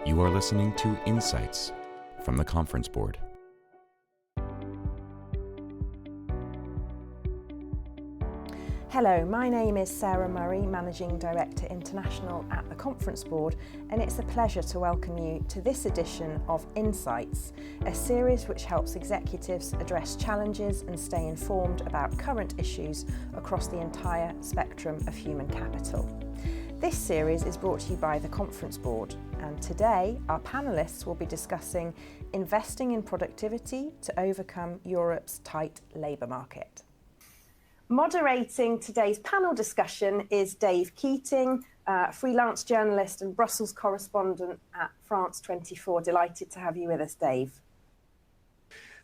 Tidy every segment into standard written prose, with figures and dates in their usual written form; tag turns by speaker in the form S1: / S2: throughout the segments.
S1: You are listening to Insights from the Conference Board.
S2: Hello, my name is Sarah Murray, Managing Director International at the Conference Board, and it's a pleasure to welcome you to this edition of Insights, a series which helps executives address challenges and stay informed about current issues across the entire spectrum of human capital. This series is brought to you by the Conference Board, and today our panellists will be discussing investing in productivity to overcome Europe's tight labour market. Moderating today's panel discussion is Dave Keating, freelance journalist and Brussels correspondent at France 24. Delighted to have you with us, Dave.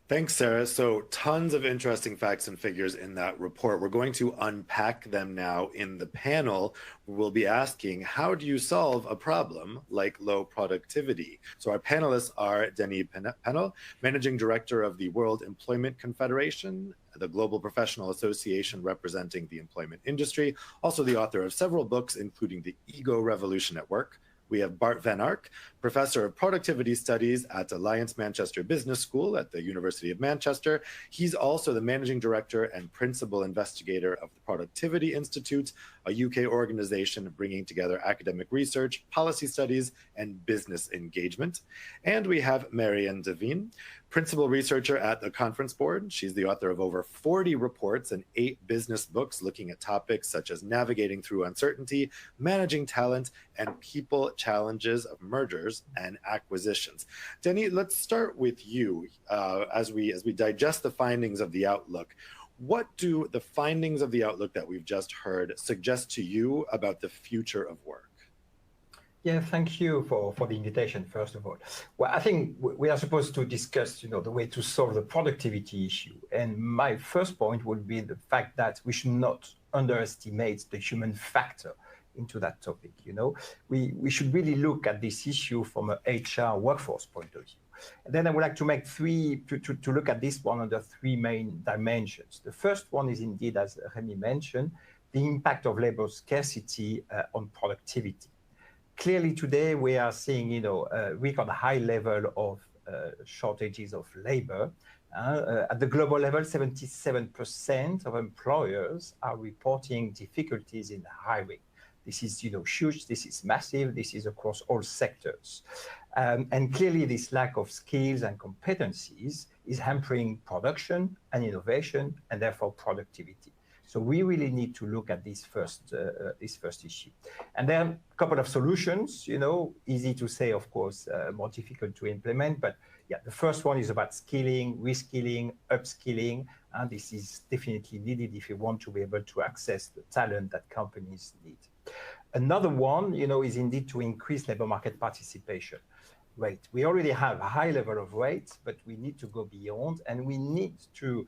S3: Thanks, Sarah. So tons of interesting facts and figures in that report. We're going to unpack them now in the panel. We'll be asking, how do you solve a problem like low productivity? So our panelists are Denis Penel, Managing Director of the World Employment Confederation, the global professional association representing the employment industry, also the author of several books, including The Ego Revolution at Work. We have Bart van Ark, Professor of Productivity Studies at Alliance Manchester Business School at the University of Manchester. He's also the Managing Director and Principal Investigator of the Productivity Institute, a UK organization bringing together academic research, policy studies, and business engagement. And we have Marianne Devine, Principal Researcher at the Conference Board. She's the author of over 40 reports and 8 business books looking at topics such as navigating through uncertainty, managing talent, and people challenges of mergers and acquisitions. Denis, let's start with you as we digest the findings of the Outlook. What do the findings of the Outlook that we've just heard suggest to you about the future of work?
S4: Yeah, thank you for the invitation, first of all. Well, I think we are supposed to discuss, the way to solve the productivity issue. And my first point would be the fact that we should not underestimate the human factor into that topic. We should really look at this issue from an HR workforce point of view. And then I would like to make to look at this one under 3 main dimensions. The first one is indeed, as Remy mentioned, the impact of labor scarcity on productivity. Clearly today we are seeing, a record high level of shortages of labor. At the global level, 77% of employers are reporting difficulties in hiring. This is, huge, this is massive, this is across all sectors. And clearly this lack of skills and competencies is hampering production and innovation and therefore productivity. So we really need to look at this first issue. And then a couple of solutions, easy to say, of course, more difficult to implement. But yeah, the first one is about skilling, reskilling, upskilling. And this is definitely needed if you want to be able to access the talent that companies need. Another one, is indeed to increase labor market participation rate. We already have a high level of rates, but we need to go beyond, and we need to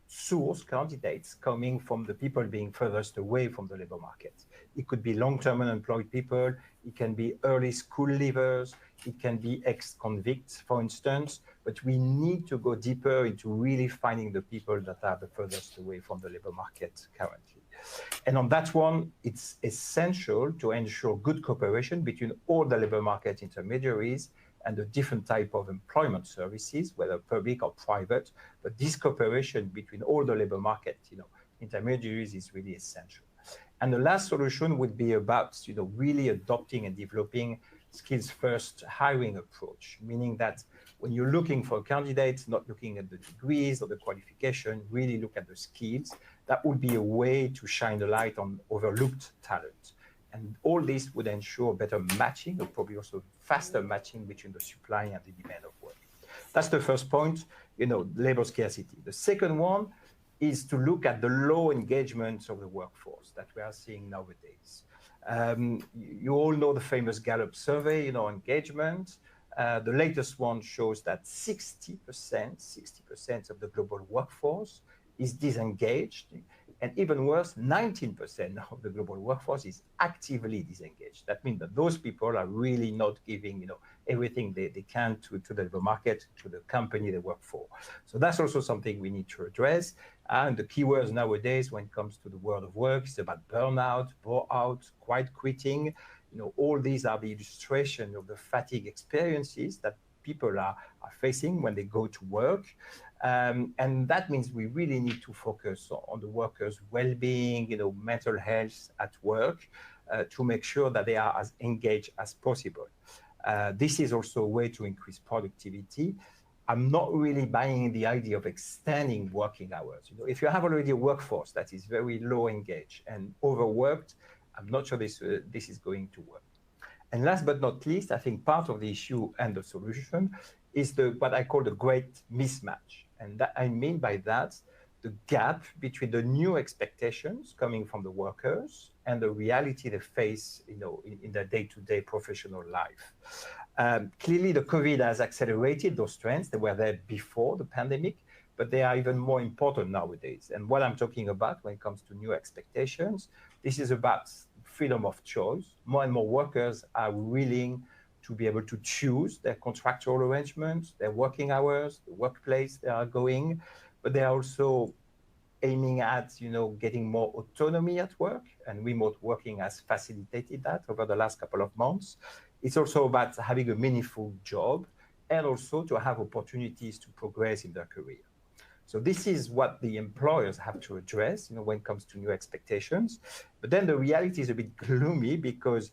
S4: source candidates coming from the people being furthest away from the labor market. It could be long-term unemployed people, it can be early school leavers, it can be ex-convicts, for instance, but we need to go deeper into really finding the people that are the furthest away from the labor market currently. And on that one, it's essential to ensure good cooperation between all the labor market intermediaries and the different type of employment services, whether public or private. But this cooperation between all the labor market, intermediaries is really essential. And the last solution would be about, really adopting and developing skills-first hiring approach, meaning that when you're looking for candidates, not looking at the degrees or the qualification, really look at the skills. That would be a way to shine the light on overlooked talent. And all this would ensure better matching, and probably also faster matching between the supply and the demand of work. That's the first point, labor scarcity. The second one is to look at the low engagement of the workforce that we are seeing nowadays. You all know the famous Gallup survey, engagement. The latest one shows that 60% of the global workforce is disengaged. And even worse, 19% of the global workforce is actively disengaged. That means that those people are really not giving, everything they can to the labor market, to the company they work for. So that's also something we need to address. And the keywords nowadays when it comes to the world of work is about burnout, bore out, quiet quitting. All these are the illustration of the fatigue experiences that people are facing when they go to work. And that means we really need to focus on the workers' well-being, mental health at work, to make sure that they are as engaged as possible. This is also a way to increase productivity. I'm not really buying the idea of extending working hours. If you have already a workforce that is very low engaged and overworked, I'm not sure this is going to work. And last but not least, I think part of the issue and the solution is what I call the great mismatch. And that, I mean by that, the gap between the new expectations coming from the workers and the reality they face, in their day-to-day professional life. Clearly, the COVID has accelerated those trends. They were there before the pandemic, but they are even more important nowadays. And what I'm talking about when it comes to new expectations, this is about freedom of choice. More and more workers are willing to be able to choose their contractual arrangements, their working hours, the workplace they are going, but they are also aiming at, getting more autonomy at work, and remote working has facilitated that over the last couple of months. It's also about having a meaningful job and also to have opportunities to progress in their career. So this is what the employers have to address, when it comes to new expectations. But then the reality is a bit gloomy because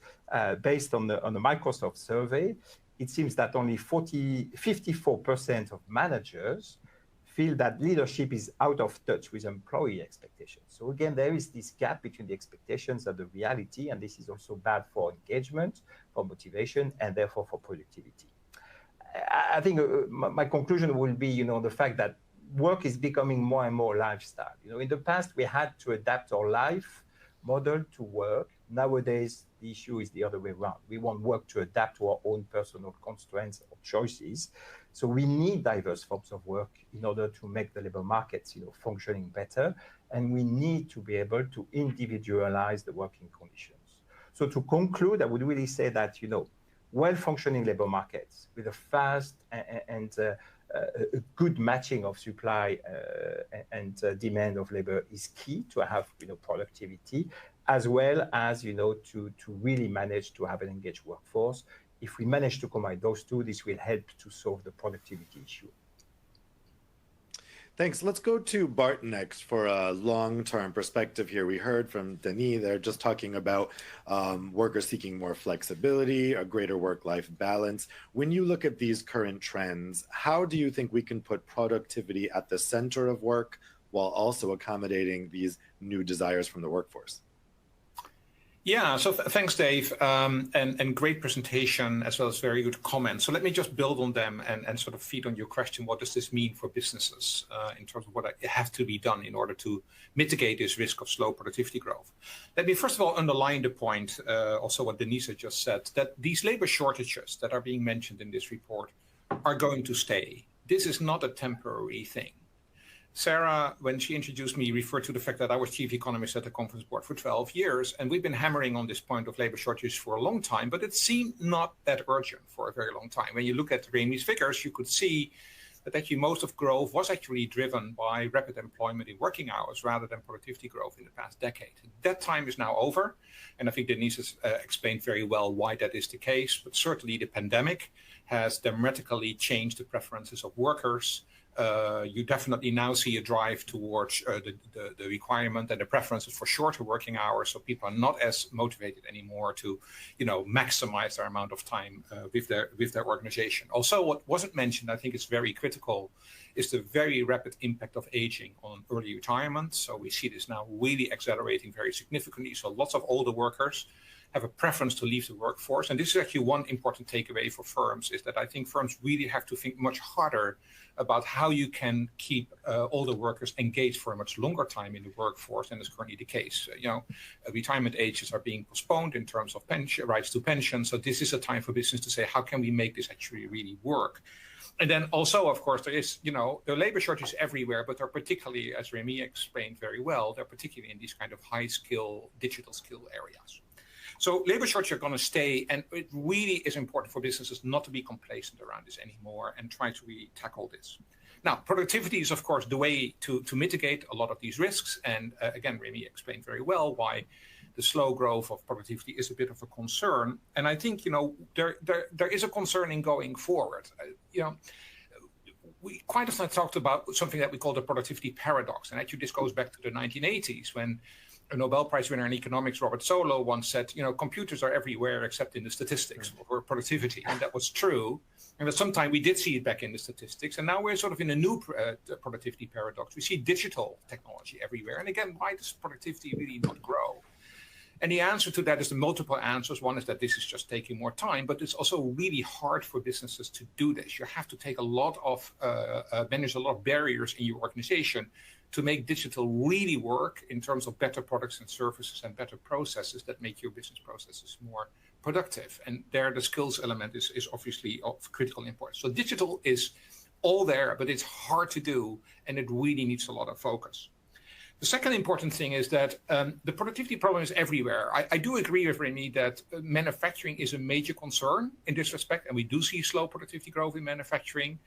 S4: based on the Microsoft survey, it seems that only 54% of managers feel that leadership is out of touch with employee expectations. So again, there is this gap between the expectations and the reality, and this is also bad for engagement, for motivation, and therefore for productivity. I think my conclusion will be, the fact that work is becoming more and more lifestyle. In the past, we had to adapt our life model to work. Nowadays, the issue is the other way around. We want work to adapt to our own personal constraints or choices. So we need diverse forms of work in order to make the labor markets, functioning better. And we need to be able to individualize the working conditions. So to conclude, I would really say that, well-functioning labor markets with a fast and a good matching of supply and demand of labor is key to have productivity, as well as to really manage to have an engaged workforce. If we manage to combine those two, this will help to solve the productivity issue.
S3: Thanks. Let's go to Bart next for a long-term perspective here. We heard from Denis, they're just talking about workers seeking more flexibility, a greater work-life balance. When you look at these current trends, how do you think we can put productivity at the center of work while also accommodating these new desires from the workforce?
S5: Yeah, so thanks, Dave, and great presentation as well as very good comments. So let me just build on them and sort of feed on your question. What does this mean for businesses in terms of what have to be done in order to mitigate this risk of slow productivity growth? Let me first of all underline the point, also what Denise just said, that these labor shortages that are being mentioned in this report are going to stay. This is not a temporary thing. Sarah, when she introduced me, referred to the fact that I was chief economist at the Conference Board for 12 years, and we've been hammering on this point of labor shortages for a long time, but it seemed not that urgent for a very long time. When you look at Rémi's figures, you could see that actually most of growth was actually driven by rapid employment in working hours rather than productivity growth in the past decade. That time is now over, and I think Denise has explained very well why that is the case, but certainly the pandemic has dramatically changed the preferences of workers. You definitely now see a drive towards the requirement and the preferences for shorter working hours, so people are not as motivated anymore to, maximize their amount of time with their organization. Also, what wasn't mentioned, I think is very critical, is the very rapid impact of aging on early retirement. So we see this now really accelerating very significantly. So lots of older workers have a preference to leave the workforce. And this is actually one important takeaway for firms, is that I think firms really have to think much harder about how you can keep older workers engaged for a much longer time in the workforce than is currently the case. Retirement ages are being postponed in terms of pension, rights to pension. So this is a time for business to say, how can we make this actually really work? And then also, of course, there is, there are labor shortages everywhere, but they're particularly, as Rémi explained very well, they're particularly in these kind of high skill, digital skill areas. So labor shortages are going to stay, and it really is important for businesses not to be complacent around this anymore and try to really tackle this. Now, productivity is, of course, the way to mitigate a lot of these risks. And again, Rémi explained very well why the slow growth of productivity is a bit of a concern. And I think, there is a concern in going forward. We quite often talked about something that we call the productivity paradox. And actually, this goes back to the 1980s when a Nobel Prize winner in economics, Robert Solow, once said, computers are everywhere except in the statistics or productivity. And that was true. And at some time we did see it back in the statistics. And now we're sort of in a new productivity paradox. We see digital technology everywhere. And again, why does productivity really not grow? And the answer to that is the multiple answers. One is that this is just taking more time, but it's also really hard for businesses to do this. You have to take manage a lot of barriers in your organization to make digital really work in terms of better products and services and better processes that make your business processes more productive. And there, the skills element is obviously of critical importance. So digital is all there, but it's hard to do, and it really needs a lot of focus. The second important thing is that the productivity problem is everywhere. I do agree with Remy that manufacturing is a major concern in this respect, and we do see slow productivity growth in manufacturing.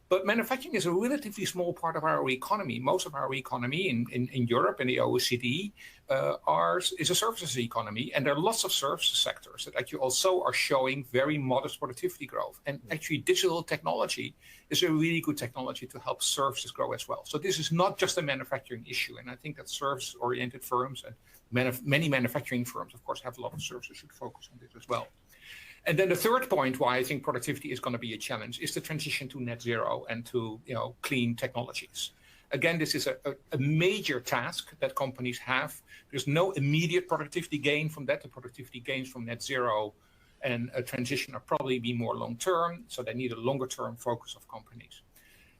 S5: But manufacturing is a relatively small part of our economy. Most of our economy in Europe and the OECD is a services economy. And there are lots of services sectors that actually also are showing very modest productivity growth. And actually digital technology is a really good technology to help services grow as well. So this is not just a manufacturing issue. And I think that service-oriented firms and many manufacturing firms, of course, have a lot of services should focus on this as well. And then the third point why I think productivity is going to be a challenge is the transition to net zero and to clean technologies. Again, this is a major task that companies have. There's no immediate productivity gain from that. The productivity gains from net zero and a transition are probably be more long-term, so they need a longer-term focus of companies.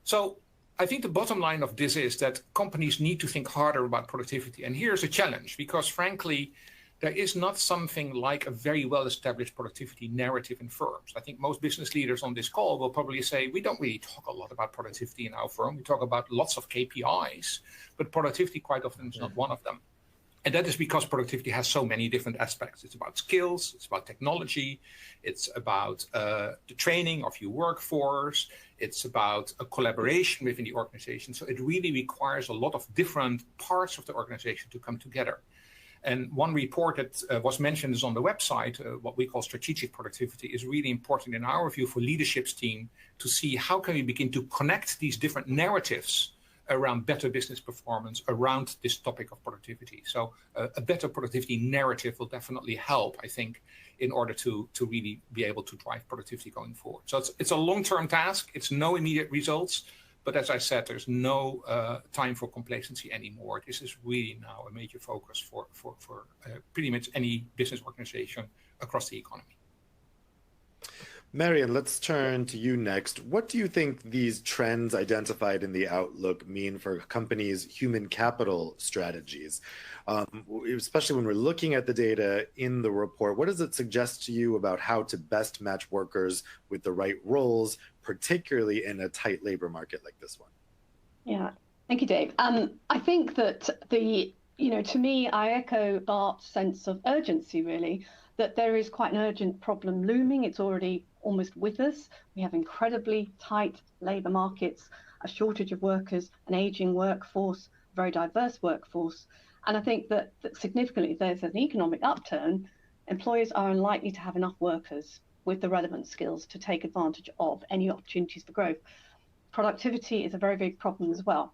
S5: So I think the bottom line of this is that companies need to think harder about productivity. And here's a challenge, because frankly, there is not something like a very well-established productivity narrative in firms. I think most business leaders on this call will probably say, we don't really talk a lot about productivity in our firm. We talk about lots of KPIs, but productivity quite often is not one of them. And that is because productivity has so many different aspects. It's about skills, it's about technology, it's about the training of your workforce, it's about a collaboration within the organization. So it really requires a lot of different parts of the organization to come together. And one report that was mentioned is on the website, what we call strategic productivity, is really important in our view for leadership's team to see how can we begin to connect these different narratives around better business performance around this topic of productivity. So a better productivity narrative will definitely help, I think, in order to really be able to drive productivity going forward. So it's a long-term task. It's no immediate results. But as I said, there's no time for complacency anymore. This is really now a major focus for pretty much any business organization across the economy.
S3: Marion, let's turn to you next. What do you think these trends identified in the Outlook mean for companies' human capital strategies? Especially when we're looking at the data in the report, what does it suggest to you about how to best match workers with the right roles, particularly in a tight labor market like this one?
S6: Yeah, thank you, Dave. I think that to me, I echo Bart's sense of urgency, really, that there is quite an urgent problem looming. It's already almost with us. We have incredibly tight labour markets, a shortage of workers, an ageing workforce, a very diverse workforce. And I think that significantly, if there's an economic upturn, employers are unlikely to have enough workers with the relevant skills to take advantage of any opportunities for growth. Productivity is a very big problem as well.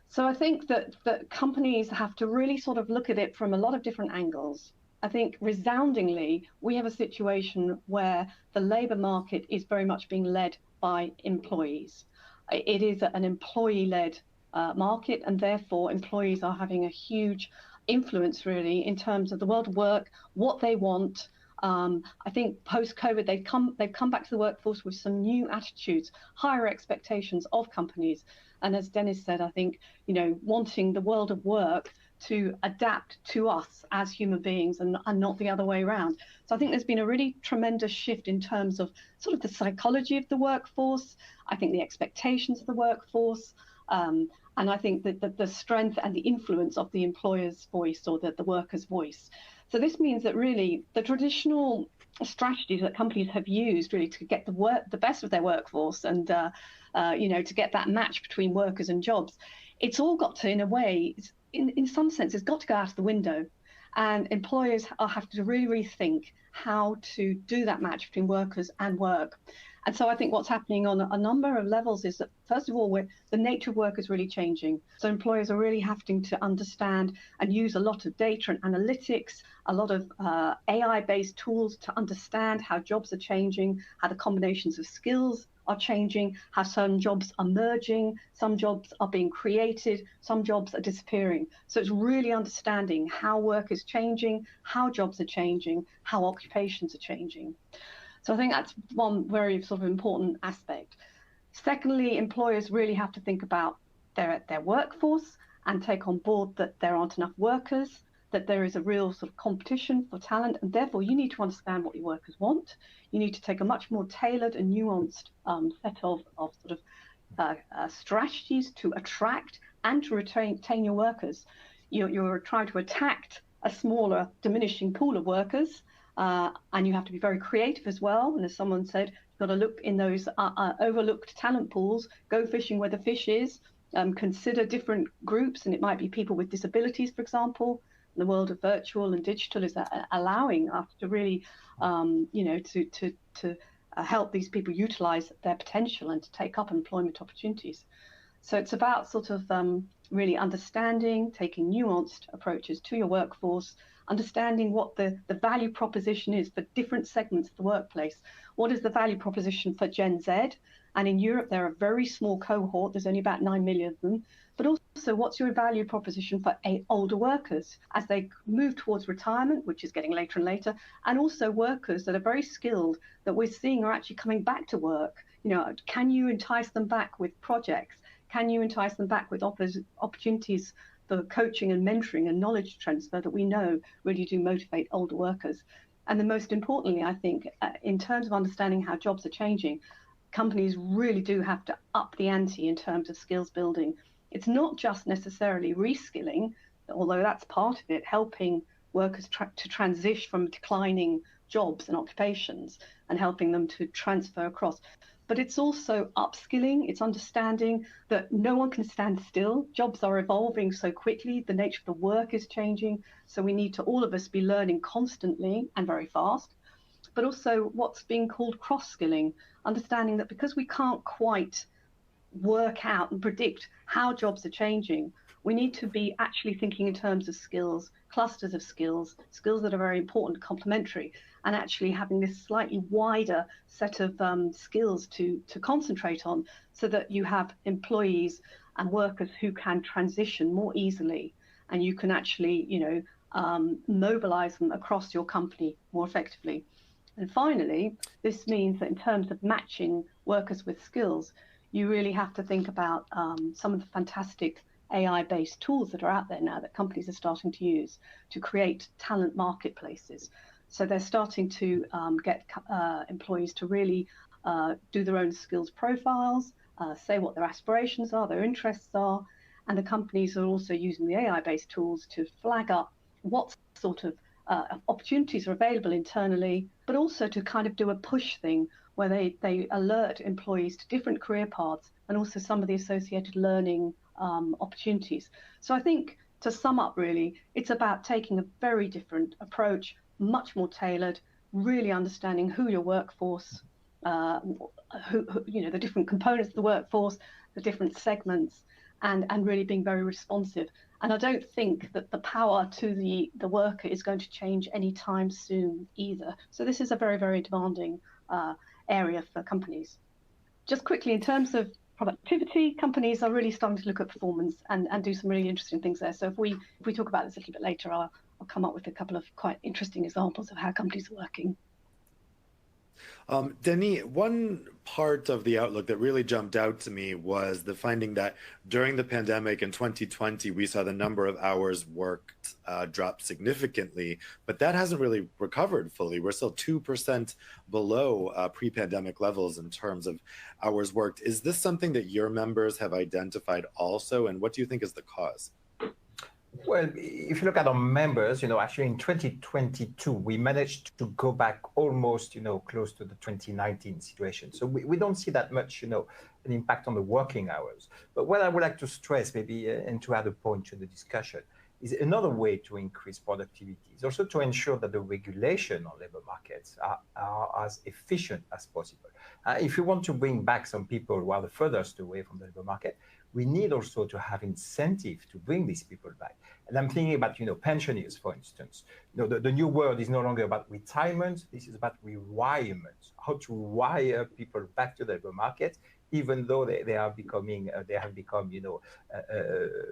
S6: So I think that companies have to really sort of look at it from a lot of different angles. I think resoundingly, we have a situation where the labour market is very much being led by employees. It is an employee-led market, and therefore employees are having a huge influence really in terms of the world of work, what they want. I think post-COVID, they've come back to the workforce with some new attitudes, higher expectations of companies. And as Dennis said, I think, wanting the world of work to adapt to us as human beings and not the other way around. So I think there's been a really tremendous shift in terms of sort of the psychology of the workforce, I think the expectations of the workforce, and I think that the strength and the influence of the employer's voice or the worker's voice. So this means that really the traditional strategies that companies have used really to get the best of their workforce and to get that match between workers and jobs, it's all got to, in a way, in some sense, it's got to go out of the window. And employers are having to really rethink how to do that match between workers and work. And so I think what's happening on a number of levels is that, first of all, the nature of work is really changing. So employers are really having to understand and use a lot of data and analytics, a lot of AI-based tools to understand how jobs are changing, how the combinations of skills are changing, how some jobs are merging, some jobs are being created, some jobs are disappearing. So it's really understanding how work is changing, how jobs are changing, how occupations are changing. So I think that's one very sort of important aspect. Secondly, employers really have to think about their workforce and take on board that there aren't enough workers, that there is a real sort of competition for talent, and therefore you need to understand what your workers want. You need to take a much more tailored and nuanced set of sort of strategies to attract and to retain your workers. You're trying to attack a smaller, diminishing pool of workers, and you have to be very creative as well. And as someone said, you've got to look in those overlooked talent pools, go fishing where the fish is, consider different groups, and it might be people with disabilities, for example. The world of virtual and digital is allowing us to really, to help these people utilize their potential and to take up employment opportunities. So it's about sort of really understanding, taking nuanced approaches to your workforce, understanding what the value proposition is for different segments of the workplace. What is the value proposition for Gen Z? And in Europe, they're a very small cohort. There's only about 9 million of them. But also, what's your value proposition for older workers as they move towards retirement, which is getting later and later, and also workers that are very skilled that we're seeing are actually coming back to work. Can you entice them back with projects? Can you entice them back with opportunities for coaching and mentoring and knowledge transfer that we know really do motivate older workers? And then most importantly, I think, in terms of understanding how jobs are changing, companies really do have to up the ante in terms of skills building. It's not just necessarily reskilling, although that's part of it, helping workers to transition from declining jobs and occupations and helping them to transfer across. But it's also upskilling. It's understanding that no one can stand still. Jobs are evolving so quickly. The nature of the work is changing. So we need to, all of us, be learning constantly and very fast. But also what's being called cross-skilling, understanding that because we can't quite work out and predict how jobs are changing, we need to be actually thinking in terms of skills, clusters of skills that are very important, complementary, and actually having this slightly wider set of skills to concentrate on so that you have employees and workers who can transition more easily, and you can actually, mobilize them across your company more effectively. And finally, this means that in terms of matching workers with skills, you really have to think about some of the fantastic AI-based tools that are out there now that companies are starting to use to create talent marketplaces. So they're starting to get employees to really do their own skills profiles, say what their aspirations are, their interests are, and the companies are also using the AI-based tools to flag up what sort of opportunities are available internally, but also to kind of do a push thing where they alert employees to different career paths and also some of the associated learning opportunities. So I think, to sum up, really, it's about taking a very different approach, much more tailored, really understanding who your workforce, the different components of the workforce, the different segments, and really being very responsive. And I don't think that the power to the worker is going to change anytime soon either. So this is a very, very demanding area for companies. Just quickly, in terms of productivity, companies are really starting to look at performance and do some really interesting things there. So if we talk about this a little bit later, I'll come up with a couple of quite interesting examples of how companies are working.
S3: Denis, one part of the outlook that really jumped out to me was the finding that during the pandemic in 2020, we saw the number of hours worked drop significantly, but that hasn't really recovered fully. We're still 2% below pre-pandemic levels in terms of hours worked. Is this something that your members have identified also, and what do you think is the cause?
S4: Well, if you look at our members, actually in 2022, we managed to go back almost, close to the 2019 situation. So we don't see that much, an impact on the working hours. But what I would like to stress maybe, and to add a point to the discussion, is another way to increase productivity. It's also to ensure that the regulation on labor markets are as efficient as possible. If you want to bring back some people who are the furthest away from the labor market, we need also to have incentive to bring these people back. And I'm thinking about, pensioners, for instance. The new word is no longer about retirement. This is about rewirement, how to wire people back to the labor market, even though they have become,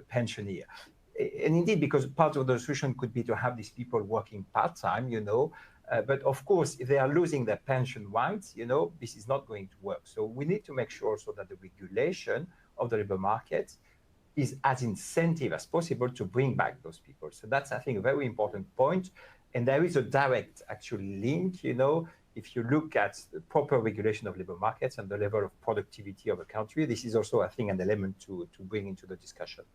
S4: pensioner. And indeed, because part of the solution could be to have these people working part-time, but of course, if they are losing their pension rights, this is not going to work. So we need to make sure so that the regulation of the labor market is as incentive as possible to bring back those people. So that's, I think, a very important point. And there is a direct, actually, link, if you look at the proper regulation of labor markets and the level of productivity of a country, this is also, I think, an element to bring into the discussion.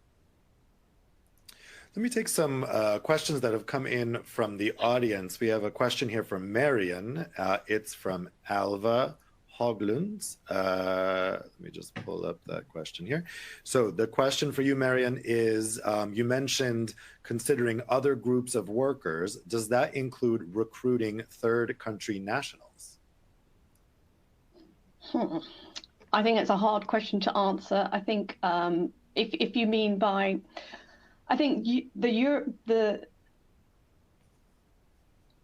S3: Let me take some questions that have come in from the audience. We have a question here from Marion. It's from Alva Hoglund. Let me just pull up that question here. So the question for you, Marion, is you mentioned considering other groups of workers. Does that include recruiting third country nationals?
S6: I think it's a hard question to answer. I think if you mean by, I think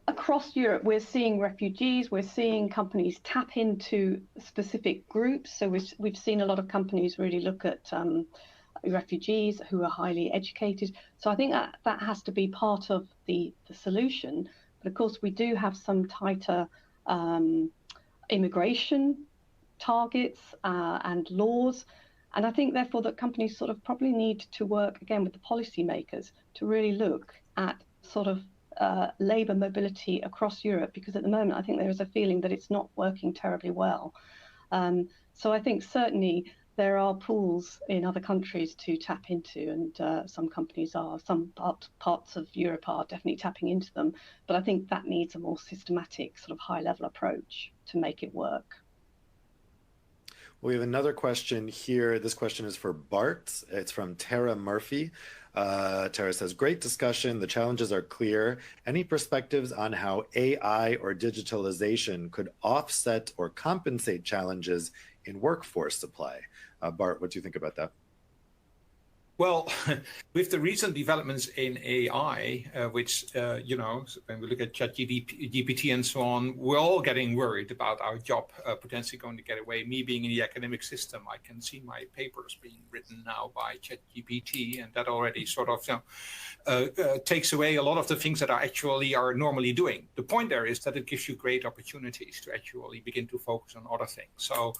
S6: across Europe, we're seeing refugees, we're seeing companies tap into specific groups. So we've seen a lot of companies really look at refugees who are highly educated. So I think that has to be part of the solution. But of course, we do have some tighter immigration targets and laws. And I think, therefore, that companies sort of probably need to work, again, with the policymakers to really look at sort of labour mobility across Europe, because at the moment, I think there is a feeling that it's not working terribly well. So I think certainly there are pools in other countries to tap into, and some companies are, some parts of Europe are definitely tapping into them. But I think that needs a more systematic sort of high-level approach to make it work.
S3: We have another question here. This question is for Bart. It's from Tara Murphy. Tara says, great discussion. The challenges are clear. Any perspectives on how AI or digitalization could offset or compensate challenges in workforce supply? Bart, what do you think about that?
S5: Well, with the recent developments in AI, which, when we look at ChatGPT and so on, we're all getting worried about our job potentially going to get away. Me being in the academic system, I can see my papers being written now by ChatGPT, and that already sort of takes away a lot of the things that are normally doing. The point there is that it gives you great opportunities to actually begin to focus on other things. So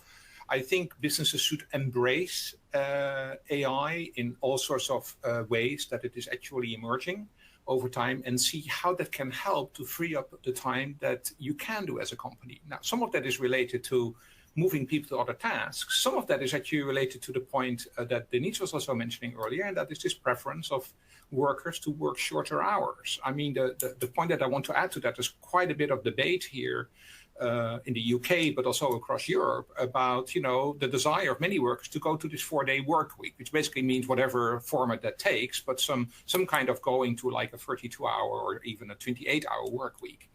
S5: I think businesses should embrace AI in all sorts of ways that it is actually emerging over time, and see how that can help to free up the time that you can do as a company. Now, some of that is related to moving people to other tasks. Some of that is actually related to the point that Denise was also mentioning earlier, and that is this preference of workers to work shorter hours. I mean, the point that I want to add to that is quite a bit of debate here in the UK, but also across Europe, about the desire of many workers to go to this 4-day work week, which basically means whatever format that takes, but some kind of going to like a 32-hour or even a 28-hour work week.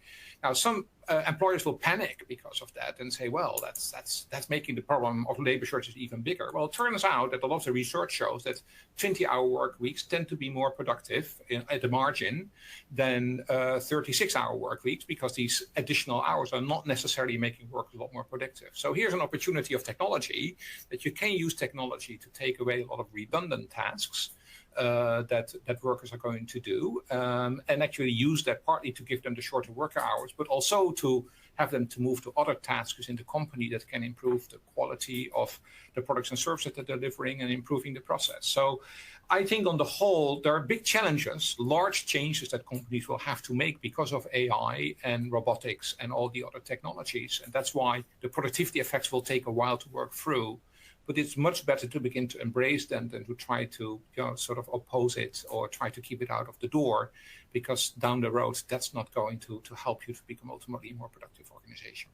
S5: Now, some employers will panic because of that and say, well, that's making the problem of labor shortages even bigger. Well, it turns out that a lot of the research shows that 20-hour work weeks tend to be more productive at the margin than 36-hour work weeks, because these additional hours are not necessarily making work a lot more productive. So here's an opportunity of technology, that you can use technology to take away a lot of redundant tasks that workers are going to do, and actually use that partly to give them the shorter worker hours, but also to have them to move to other tasks in the company that can improve the quality of the products and services that they're delivering and improving the process. So I think on the whole, there are big challenges, large changes that companies will have to make because of AI and robotics and all the other technologies. And that's why the productivity effects will take a while to work through. But it's much better to begin to embrace them than to try to sort of oppose it or try to keep it out of the door, because down the road, that's not going to help you to become ultimately a more productive organization.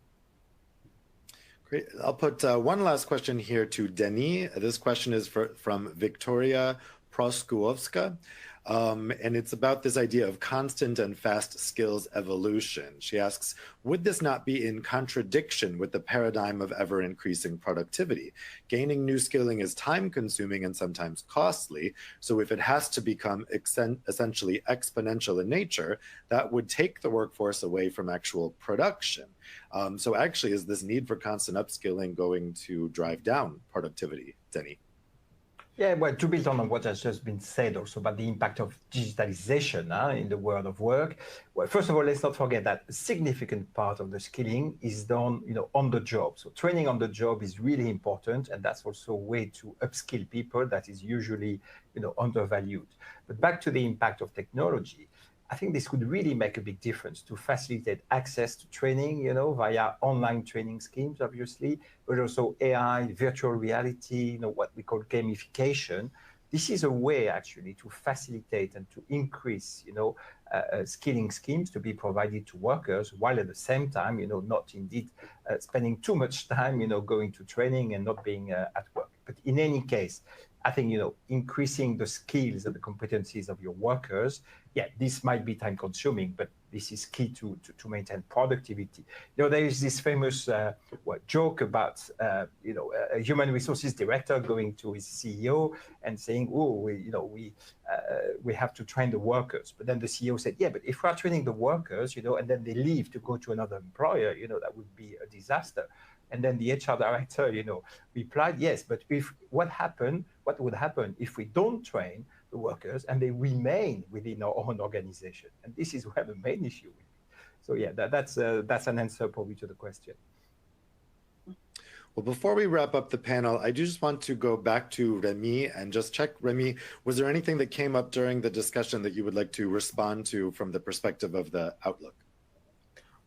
S3: Great. I'll put one last question here to Denis. This question is from Victoria Proskuowska. And it's about this idea of constant and fast skills evolution. She asks, would this not be in contradiction with the paradigm of ever-increasing productivity? Gaining new skilling is time-consuming and sometimes costly, so if it has to become essentially exponential in nature, that would take the workforce away from actual production. So actually, is this need for constant upskilling going to drive down productivity, Denny?
S4: Yeah, well, to build on what has just been said also about the impact of digitalization in the world of work. Well, first of all, let's not forget that a significant part of the skilling is done, on the job. So training on the job is really important, and that's also a way to upskill people that is usually, undervalued. But back to the impact of technology, I think this could really make a big difference to facilitate access to training, via online training schemes, obviously, but also AI, virtual reality, what we call gamification. This is a way actually to facilitate and to increase, skilling schemes to be provided to workers, while at the same time, not indeed spending too much time, going to training and not being at work. But in any case, I think, increasing the skills and the competencies of your workers, this might be time consuming, but this is key to maintain productivity. There is this famous joke about, a human resources director going to his CEO and saying, we have to train the workers. But then the CEO said, but if we are training the workers, and then they leave to go to another employer, that would be a disaster. And then the HR director, replied, yes, but what would happen if we don't train the workers and they remain within our own organization? And this is where the main issue is. So that's an answer probably to the question.
S3: Well, before we wrap up the panel, I do just want to go back to Remy and just check, Remy, was there anything that came up during the discussion that you would like to respond to from the perspective of the Outlook?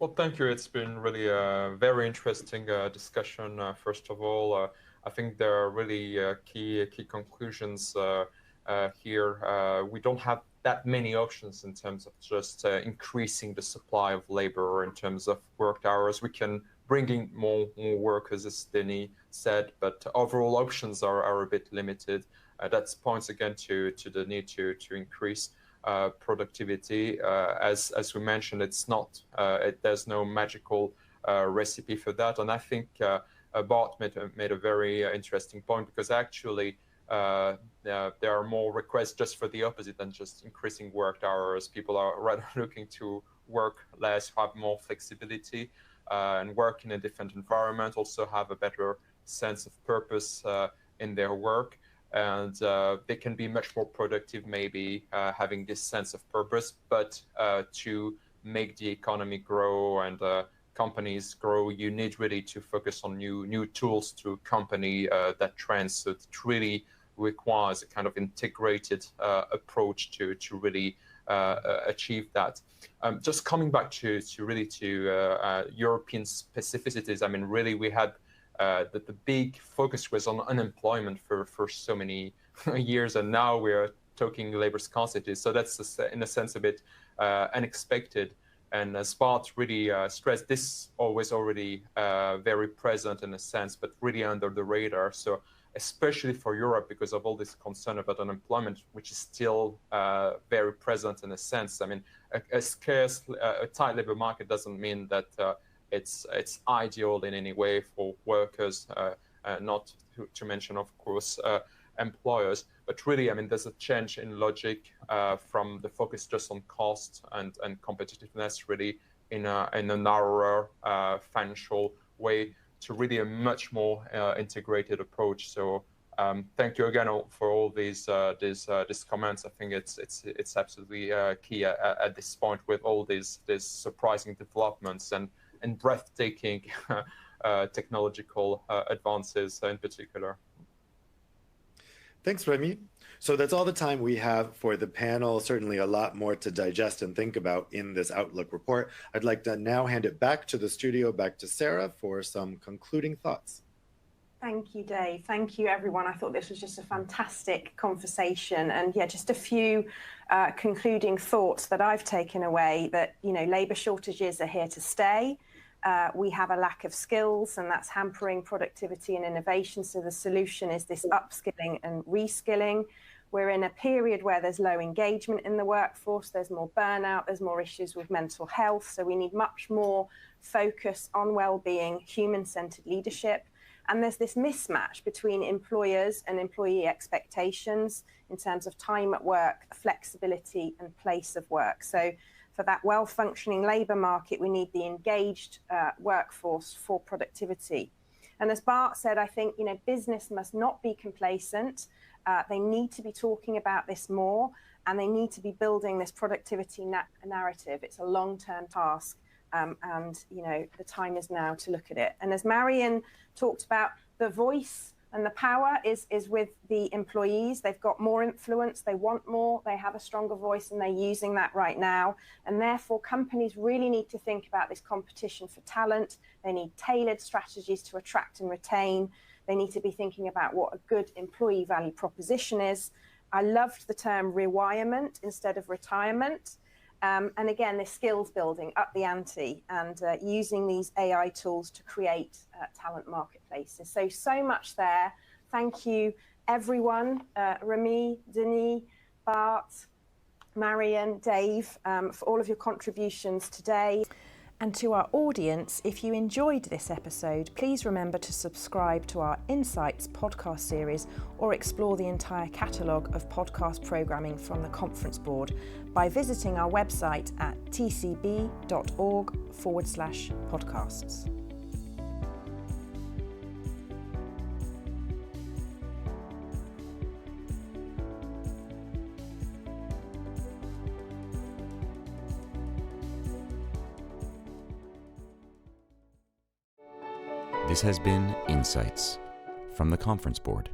S7: Well, thank you. It's been really a very interesting discussion. First of all, I think there are really key conclusions here. We don't have that many options in terms of just increasing the supply of labor, or in terms of work hours. We can bring in more workers, as Denny said, but overall options are a bit limited. That points again to the need to increase productivity. As we mentioned, it's not there's no magical recipe for that. And I think Bart made a very interesting point, because actually there are more requests just for the opposite than just increasing work hours. People are rather looking to work less, have more flexibility, and work in a different environment, also have a better sense of purpose in their work. And they can be much more productive, maybe having this sense of purpose. But to make the economy grow and companies grow, you need really to focus on new tools to accompany that trend. So it really requires a kind of integrated approach to really achieve that. Just coming back to European specificities, I mean, really we had that the big focus was on unemployment for so many years, and now we're talking labor scarcity. So that's in a sense a bit unexpected. And as Bart really stressed, this always already very present in a sense, but really under the radar. So especially for Europe, because of all this concern about unemployment, which is still very present in a sense. I mean, a tight labor market doesn't mean that it's ideal in any way for workers, not to mention, of course, employers. But really, I mean, there's a change in logic from the focus just on cost and competitiveness, really in a narrower financial way, to really a much more integrated approach. So thank you again for all these comments. I think it's absolutely key at this point, with all these surprising developments and breathtaking technological advances in particular.
S3: Thanks, Remy. So that's all the time we have for the panel. Certainly a lot more to digest and think about in this Outlook report. I'd like to now hand it back to the studio, back to Sarah, for some concluding thoughts.
S2: Thank you, Dave. Thank you, everyone. I thought this was just a fantastic conversation. And yeah, just a few concluding thoughts that I've taken away, that, labour shortages are here to stay. We have a lack of skills, and that's hampering productivity and innovation. So the solution is this upskilling and reskilling. We're in a period where there's low engagement in the workforce, there's more burnout, there's more issues with mental health. So we need much more focus on well-being, human-centered leadership. And there's this mismatch between employers and employee expectations in terms of time at work, flexibility, and place of work. So for that well-functioning labour market, we need the engaged workforce for productivity. And as Bart said, I think business must not be complacent. They need to be talking about this more, and they need to be building this productivity narrative. It's a long-term task, and the time is now to look at it. And as Marion talked about, the voice and the power is with the employees. They've got more influence, they want more, they have a stronger voice, and they're using that right now. And therefore, companies really need to think about this competition for talent. They need tailored strategies to attract and retain. They need to be thinking about what a good employee value proposition is. I loved the term rewirement instead of retirement. And again, this skills building, up the ante, and using these AI tools to create talent marketplaces. So much there. Thank you, everyone. Remy, Denis, Bart, Marion, Dave, for all of your contributions today. And to our audience, if you enjoyed this episode, please remember to subscribe to our Insights podcast series or explore the entire catalogue of podcast programming from the Conference Board by visiting our website at tcb.org/podcasts.
S1: This has been Insights from the Conference Board.